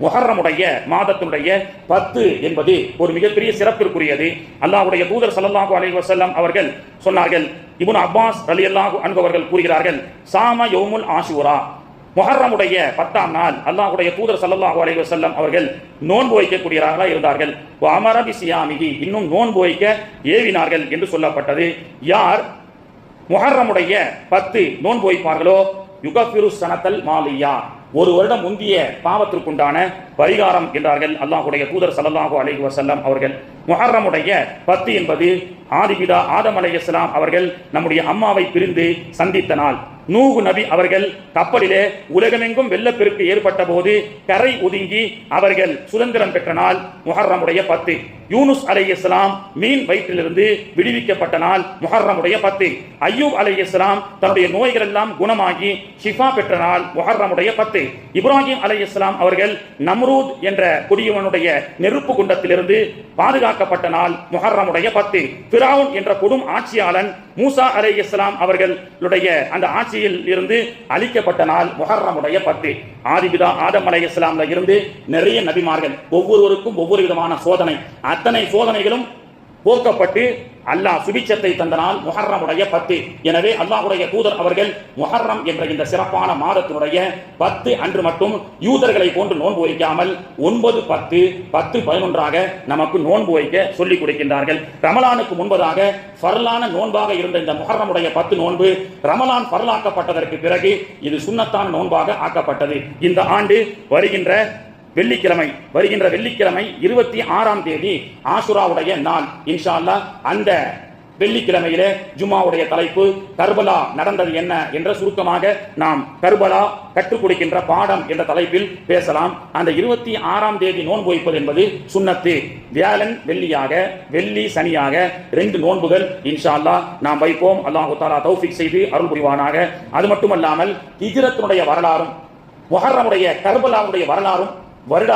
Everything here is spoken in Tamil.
முஹர்ரமுடைய மாதத்தினுடைய 10 என்பது ஒரு மிகப்பெரிய சிறப்பிற்குரியது. அல்லாஹ்வுடைய தூதர் ஸல்லல்லாஹு அலைஹி வஸல்லம் அவர்கள் சொன்னார்கள். இப்னு அப்பாஸ் ரலியல்லாஹு அன்ஹு அவர்கள் கூறுகிறார்கள், சாம யௌமுல் ஆஷூரா, முஹர்ரமுடைய 10ஆம் நாள் அல்லாஹ்வுடைய தூதர் ஸல்லல்லாஹு அலைஹி வஸல்லம் அவர்கள் நோன்பு வைக்கக்கூடியவர்களாக இருந்தார்கள். அமர பிஸியாமிஹி, இன்னும் நோன்பு வைக்க ஏவினார்கள் என்று சொல்லப்பட்டது. யார் முஹர்ரமுடைய 10 நோன்பு வைப்பார்களோ யுகஃபிரு சனத்தல் மாலியா, ஒரு வருடம் முந்திய பாவத்திற்குண்டான பரிகாரம் என்றார்கள் அல்லாஹ்வுடைய தூதர் ஸல்லல்லாஹு அலைஹி வஸல்லம் அவர்கள். முஹர்ரமுடைய 10 என்பது ஆதிபிதா ஆதம் அலைஹிஸ்ஸலாம் அவர்கள் நம்முடைய அம்மாவை பிரிந்து சந்தித்த நாள். நூஹ் நபி அவர்கள் கப்பலிலே உலகமெங்கும் வெள்ளப்பெருக்கு ஏற்பட்ட போது கரை ஒதுங்கி அவர்கள் சுதந்திரம் பெற்ற நாள் முஹர்ரமுடைய 10. யூனுஸ் அலைஹிஸ்ஸலாம் மீன் வயிற்றிலிருந்து விடுவிக்கப்பட்ட நாள் முஹர்ரமுடைய 10. அய்யூப் அலைஹிஸ்ஸலாம் தன்னுடைய நோய்கள் எல்லாம் குணமாகி ஷிஃபா பெற்ற நாள் முஹர்ரமுடைய 10. இப்ராஹிம் அலைஹிஸ்ஸலாம் அவர்கள் நம்ரூத் என்ற கொடியவனுடைய நெருப்பு குண்டத்திலிருந்து பாதுகாக்கப்பட்ட நாள் முஹர்ரமுடைய 10. ஃபிரௌன் என்ற கொடும் ஆட்சியாளன் மூசா அலைஹிஸ்ஸலாம் அவர்களுடைய அந்த ஆட்சியில் இருந்து அழிக்கப்பட்ட நாள் முஹர்ரமுடைய 10. ஆதிபிதா ஆதம் அலைஹிஸ்ஸலாம்ல இருந்து நிறைய நபிமார்கள், ஒவ்வொருவருக்கும் ஒவ்வொரு விதமான சோதனை, அத்தனை சோதனைகளும் போக்கப்பட்டு அல்லாஹ் சுபிச்சத்தை தந்த நாள் முஹர்ரமுடைய 10. எனவே அல்லாஹ்வுடைய தூதர் அவர்கள் முஹர்ரம் என்ற இந்த சிறப்பான மாதத்தினுடைய 10 அன்று மட்டும் யூதர்களை போன்று நோன்பு வைக்காமல் 9, 10, 10, 11ஆக நமக்கு நோன்பு வைக்க சொல்லிக் கொடுக்கின்றார்கள். ரமலானுக்கு முன்பதாக ஃபர்லான நோன்பாக இருந்த இந்த முஹர்ரமுடைய 10 நோன்பு ரமலான் ஃபர்லாக்கப்பட்டதற்கு பிறகு இது சுன்னத்தான நோன்பாக ஆக்கப்பட்டது. இந்த ஆண்டு வருகின்ற வெள்ளிக்கிழமை 26ஆம் தேதி ஆஷுராவுடைய நாள். இன்ஷா அல்லாஹ் அந்த வெள்ளிக்கிழமையிலே ஜும்மாவுடைய தலைப்பு கர்பலா நடந்தது என்ன என்ற சுருக்கமாக நாம் கர்பலா கற்றுக் கொடுக்கின்ற பாடம் என்ற தலைப்பில் பேசலாம். அந்த 26ஆம் தேதி நோன்பு வைப்பது என்பது சுன்னத்து. வியாழன் வெள்ளியாக, வெள்ளி சனியாக 2 நோன்புகள் இன்ஷா அல்லாஹ் நாம் வைப்போம். அல்லாஹு தஆலா தௌஃபீக் செய்து அருள் புரிவானாக. அது மட்டுமல்லாமல் ஹிஜ்ரத்தினுடைய வரலாறும் முஹர்ரமுடைய கர்பலாவுடைய வரலாறும் வருட